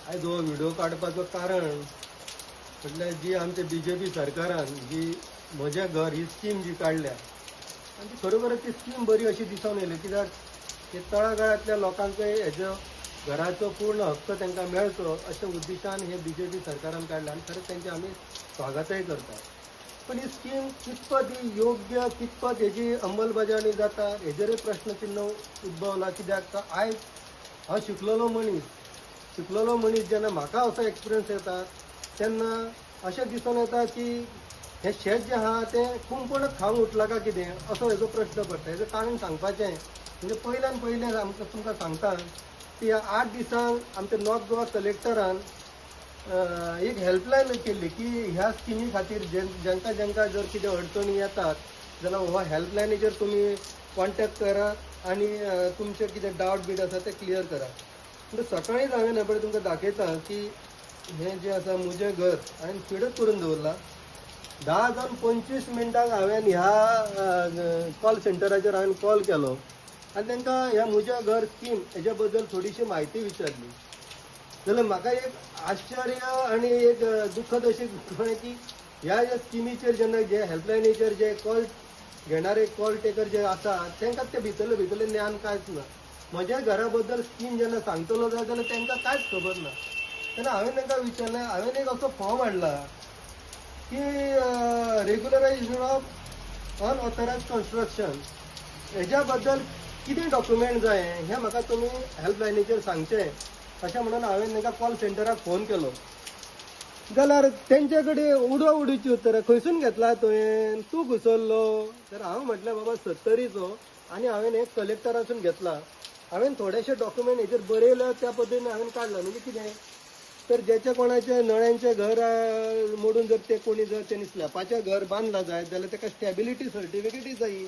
आयज हो व्हिडिओ काडपाचो कारण म्हटल्यार जी आमच्या बीजेपी सरकारान जी म्हजें घर ही स्कीम जी काडल्या आनी ती खरोखरच ती स्कीम बरी अशी दिसून येयली, कित्याक ते तळागाळांतल्या लोकांक हेजो घराचो पूर्ण हक्क तांकां मेळचो अशें उद्दिशान हे बीजेपी सरकारान काडला आनी खरेंच तांचे आमी स्वागतय करतात. पण ही स्कीम कितपत ही योग्य, कितपत हेजी अंमलबजावणी जाता हेजेरूय प्रश्नचिन्ह उद्भवला. कित्याक आयज हांव शिकलेलो मनीस जेन्ना म्हाका असो एक्सपिरियन्स येता तेन्ना अशें दिसून येता की हे शेत जें आहा तें कुंपणच खावन उठलां काय कितें असो हेजो प्रश्न पडटा. हेजो कारण सांगपाचें म्हणजे पयल्यान पयलें आमकां तुमकां सांगता की ह्या 8 दिसांक आमच्या नॉर्थ गोवा कलेक्टरान एक हेल्पलायन केल्ली की ह्या स्किमी खातीर जेंकां जर कितें अडचणी येतात जाल्यार हो हेल्पलायनीचेर तुमी कॉन्टॅक्ट करात आनी तुमचे कितें डावट बीट आसा ते क्लियर करात. म्हणजे सकाळीच हांवें हे पळय तुमकां दाखयता की हें जें आसा म्हजें घर हांवें फिडच करून दवरलां. 10 जावन 25 मिनटांक हांवें ह्या कॉल सेंटराचेर हांवें कॉल केलो आनी तांकां ह्या म्हज्या घर स्कीम हेज्या बद्दल थोडीशी म्हायती विचारली. जाल्यार म्हाका एक आश्चर्य आनी एक दुखद अशी कळ्ळें की ह्या स्किमीचेर जेन्ना जे हेल्पलायनीचेर जे कॉल घेणारे कॉल टेकर जे आसा तांकां ते भितरले ज्ञान कांयच ना. म्हज्या घरा बद्दल स्कीम जेन्ना सांगतलो जाल्यार तांकां कांयच खबर ना. तेन्ना हांवें तांकां विचारलें, हांवें एक असो फॉर्म हाडला की रेग्युलरायजेशन ऑफ अनऑथरायज्ड कन्स्ट्रक्शन हेज्या बद्दल कितें डॉक्युमेंट जाय हें म्हाका तुमी हेल्पलायनीचेर सांगचें अशें म्हणून हांवें तांकां कॉल सेंटराक फोन केलो. जाल्यार तेंचे कडेन उडीची उत्तरां खंयसून घेतला तुवें, तूं घुसल्लो. तर हांव म्हटलें बाबा 70चो आनी हांवें हे कलेक्टरासून घेतला. हांवें थोडेशे डॉक्युमेंट हेचेर बरयले त्या पद्दतीन हांवें काडला. म्हणजे कितें तर जेचे कोणाचे नळ्यांचे घर मोडून जर ते कोणी जर त्यांनी स्लॅपाचें घर बांदलां जाय जाल्यार ताका स्टॅबिलिटी सर्टिफिकेटूय जायी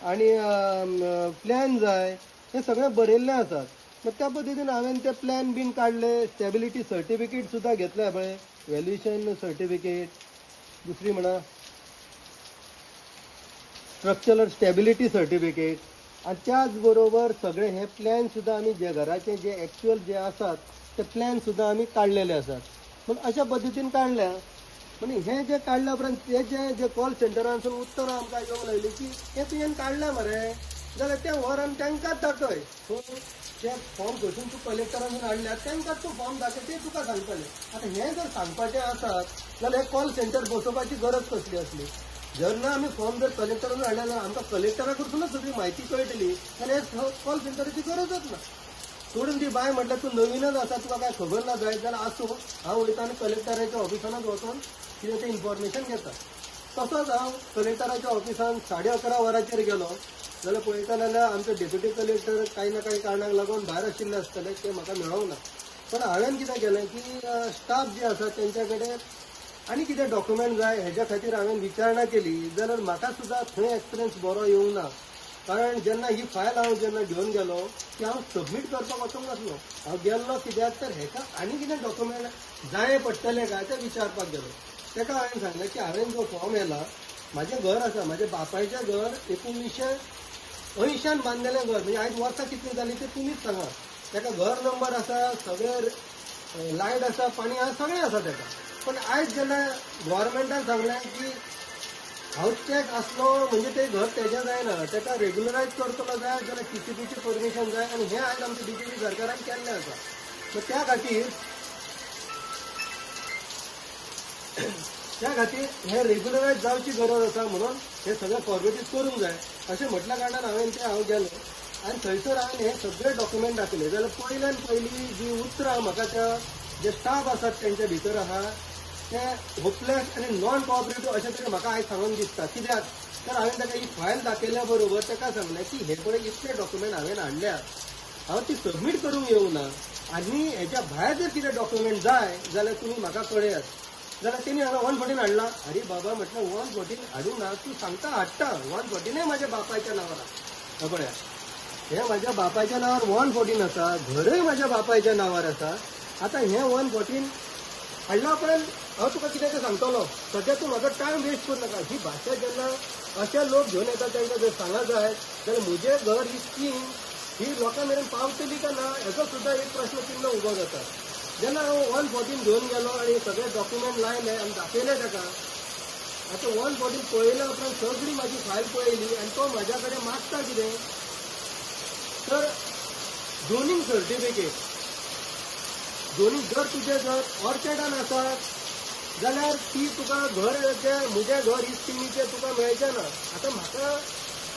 आनी प्लॅन जाय, हे सगळें बरयल्लें आसात. मग त्या पद्दतीन हांवें ते प्लॅन बीन काडले, स्टॅबिलिटी सर्टिफिकेट सुद्दां घेतल्या पळय, व्हॅल्युएशन सर्टिफिकेट, दुसरी म्हणा स्ट्रक्चरल स्टॅबिलिटी सर्टिफिकेट आनी त्याच बरोबर सगळे हे प्लॅन सुद्दां आमी जे घराचे जे एक्च्युअल जे आसात ते प्लॅन सुद्दां आमी काडलेले आसात. पूण अशा पद्दतीन काडल्या म्हणजे हे जे काडल्या उपरांत ते जे कॉल सेंटरांसून उत्तरां आमकां येवंक लागली की हे तुवें काडलें मरे जाल्यार तें व्हर आनी तांकांच दाखय. ते फॉर्म खंयसून तूं कलेक्टरासून हाडल्यार तांकांच तूं फॉर्म दाखय, ते तुका सांगतले. आतां हें जर सांगपाचें आसत जाल्यार हे कॉल सेंटर बसोवपाची गरज कसली असली. जेन्ना आमी फॉर्म जर कलेक्टरान हाडले जाल्यार आमकां कलेक्टरा कडसूनच सगळी म्हायती कळटली जाल्यार हे कॉल सेंटराची गरजच ना. सोडून ती बाय म्हटल्यार तूं नवीनच आसा, तुका काय खबर ना जायत जाल्यार आसूं, हांव वयता आनी कलेक्टराच्या ऑफिसानच वचून कितें तें इन्फॉर्मेशन घेता. तसोच हांव कलेक्टराच्या ऑफिसान 11:30 वरांचेर गेलो जाल्यार पळयता जाल्यार आमचे डेप्युटी कलेक्टर काही ना काही कारणाक लागून भायर आशिल्ले आसतले, ते म्हाका मेळोंक ना. पण हांवें कितें केलें की स्टाफ जे आसा तेंच्या कडेन आनी कितें डॉक्युमेंट जाय हेज्या खातीर हांवें विचारणा केली जाल्यार म्हाका सुद्दां थंय एक्सपिरियन्स बरो येवंक ना. कारण जेन्ना ही फायल हांव जेन्ना घेवन गेलो ती हांव सबमीट करपाक वचूंक नासलो. हांव गेल्लो कित्याक तर हेका आनी कितें डॉक्युमेंट जाय पडटले काय ते विचारपाक गेलो. ताका हांवें सांगलें की हांवें जो फॉर्म येला, म्हाजें घर आसा, म्हाज्या बापायचें घर 1980 बांदलेलें घर, म्हणजे आयज वर्सां कितलीं जालीं तें तुमीच सांगा. ताका घर नंबर आसा, सगळें लायट आसा, पाणी आसा, सगळें आसा ताका. पण आयज जेन्ना गव्हर्मेंटान सांगलें की हाऊस टॅक्स आसलो म्हणजे ते घर तेजें जायना, ताका रेग्युलरायज करतलो जाय जाल्यार TCPची परमिशन जाय आनी हें आयज आमच्या BJP सरकारान केल्लें आसा. सो त्या खातीर हें रेग्युलरायज जावची गरज आसा म्हणून हे सगळे फॉर्मेटीज करूंक जाय अशें म्हटल्या कारणान हांव गेलो आनी थंयसर हांवें हे सगळे डॉक्युमेंट दाखयले. जाल्यार पयल्यान पयली जी उतरां म्हाका त्या जे स्टाफ आसात तेंच्या भितर आहा ते होपलेस आनी नॉन कॉपरेटीव अशें तरी म्हाका आयज सांगून दिसता. कित्याक तर हांवें ताका ही फायल दाखयल्या बरोबर ताका सांगलें की हे पळय इतले डॉक्युमेंट हांवें हाडल्या, हांव ती सबमीट करूंक येवंक ना आनी हेच्या भायर जर कितें डॉक्युमेंट जाय जाल्यार तुमी म्हाका कळयात. जाल्यार तेणी हांगा 114 हाडला. अरे बाबा म्हटलं 114 हाडूंक ना, तूं सांगता हाडटा. 114 म्हाज्या बापायच्या नांवार आसा. पळया हे म्हाज्या बापायच्या नांवार 114 आसा, घरय म्हाज्या बापायच्या नांवार आसा. आतां हें 114 हाडला उपरांत हांव तुका कितें तें सांगतलो. सद्या तूं म्हाका टायम वेस्ट करूं नाका. ही भाशा जेन्ना अशे लोक घेवन येतात तांकां जर सांगा जाय जाल्यार म्हजें घर ही स्कीम ही लोकां मेरेन पावतली काय ना हेचो सुद्दां एक प्रश्नचिन्ह उबो जाता. जेन्ना हांव 114 घेवन गेलो आनी सगळे डॉक्युमेंट लायले आनी दाखयले ताका. आतां 114 पळयल्या उपरांत सगळी म्हाजी फायल पळयली आनी तो म्हाज्या कडेन मागता कितें तर झोनींग सर्टिफिकेट. झोनींग जर तुजें जर ऑर्चर्डान आसत जाल्यार ती तुका घर ते म्हजें घर इस्टिमीचें तुका मेळचें ना. आतां म्हाका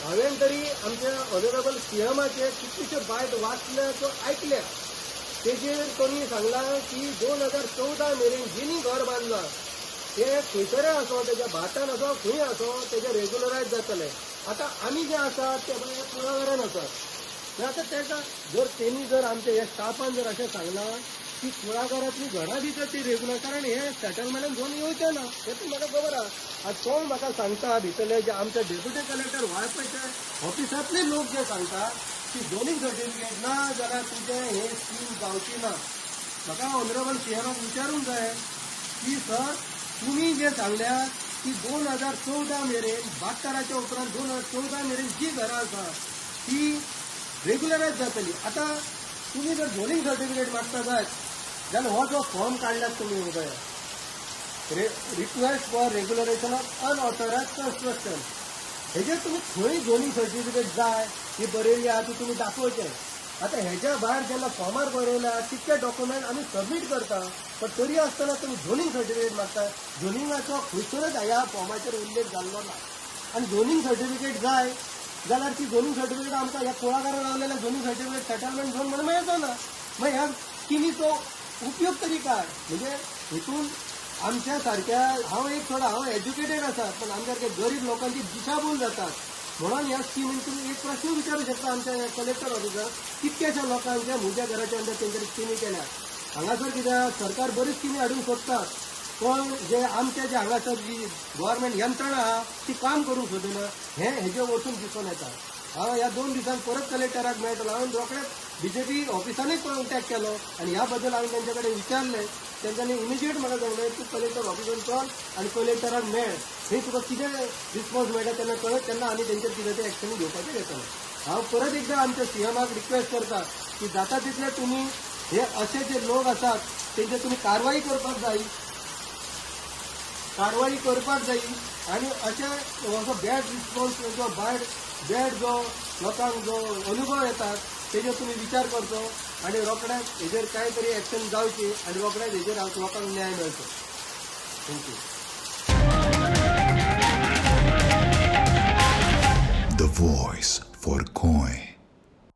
हांवें तरी आमच्या ऑनरेबल सीएमाचे कितलेशे बायट वाचल्या तो आयकल्या. तेजेर कोणी सांगला की 2014 मेरेन जेणी घर बांदलां ते खंयसरे आसो तेज्या भाटान आसो खंय आसो तेजे रेग्युलरायज जातले. आतां आमी जे आसात ते पळय कुळागरान आसात. आतां ताका जर तेणी जर आमच्या ह्या स्टाफान जर अशें सांगलां की कुळागरांतली घरां भितर ती रेग्युलर कारण हे सेटलमेंटान घेवन येवचें ना हें तूं म्हाका खबर आहा. आतां तो म्हाका सांगता भितरले जे आमचे डेप्युटी कलेक्टर वाळपयचे ऑफिसांतले लोक जे सांगता की झोनींग सर्टिफिकेट ना जाल्यार तुजें हे स्कीम जावची ना. म्हाका ऑनरेबल सीएमाक विचारूंक जाय की सर तुम्ही जे सांगल्या की 2014 मेरेन 72 उपरांत 2014 मेरेन जी घरां आसा ती रेग्युलरायज जातली. आतां तुम्ही जर झोनींग सर्टिफिकेट मागता जायत जाल्यार हो जो फॉर्म काडल्यात तुमी उदय रिक्वेस्ट फॉर रेग्युलरेशन ऑफ अनऑथोरायज कन्स्ट्रक्शन हेजेर तुमी खंय झोनींग सर्टिफिकेट जाय ही बरयली आहा ती तुमी दाखोवचें. आतां हेज्या भायर जेन्ना फॉर्मार बरयल्या तितके डॉक्युमेंट आमी सबमीट करता पण तरी आसतना तुमी झोनींग सर्टिफिकेट मागता. झोनिंगाचो खंयसरच ह्या फॉर्माचेर उल्लेख जाल्लो ना. आनी झोनींग सर्टिफिकेट जाय जाल्यार ती झोनींग सर्टिफिकेट आमकां ह्या कुळागरां रावलेल्या झोनींग सर्टिफिकेट सेटलमेंट झोन म्हणून मेळचो ना. मागीर ह्या स्किमीचो उपयोग तरी काय म्हणजे हितून आमच्या सारक्या हांव एज्युकेटेड आसा पण आमच्या सारख्या गरीब लोकांची दिशाभूल जातात. म्हणून ह्या स्किमीन तुम्ही एक प्रश्न विचारू शकता आमच्या कलेक्टर ऑफिसार कितक्याशा लोकांच्या म्हज्या घराच्या अंदर तेंच्यांनी स्किमी केल्या. हांगासर कित्याक सरकार बरी स्किमी हाडूंक सोदतात पण जे आमचे जे हांगासर जी गव्हर्मेंट यंत्रणा आहा ती काम करूंक सोदिना हेजे वचून दिसून येता. हांव ह्या 2 दिसांक परत कलेक्टराक मेळटलो. हांवें रोखडेंच बीजेपी ऑफिसानूय कॉन्टॅक्ट केलो आनी ह्या बद्दल हांवें तेंचे कडेन विचारलें. तेंच्यांनी इमिजिएट म्हाका सांगलें तूं कलेक्टर ऑफिसान चल आनी कलेक्टराक मेळ थंय तुका कितें रिस्पॉन्स मेळटा तेन्ना कळत तेन्ना आमी तेंचेर कितें तें एक्शन घेवपाचें घेतले. हांव परत एकदां आमच्या सीएमाक रिक्वेस्ट करता की जाता तितले तुमी हे असे जे लोक आसात तेंचेर तुमी कारवाई करपाक जाय आनी अशें असो बॅड रिस्पॉन्स जो बॅड जो लोकांक जो अनुभव येतात तेजेर तुमी विचार करचो आनी रोखडेंच हेजेर कांय तरी एक्शन जावची आनी रोखडेंच हेजेर लोकांक न्याय मेळचो. Thank you. The voice for Coin.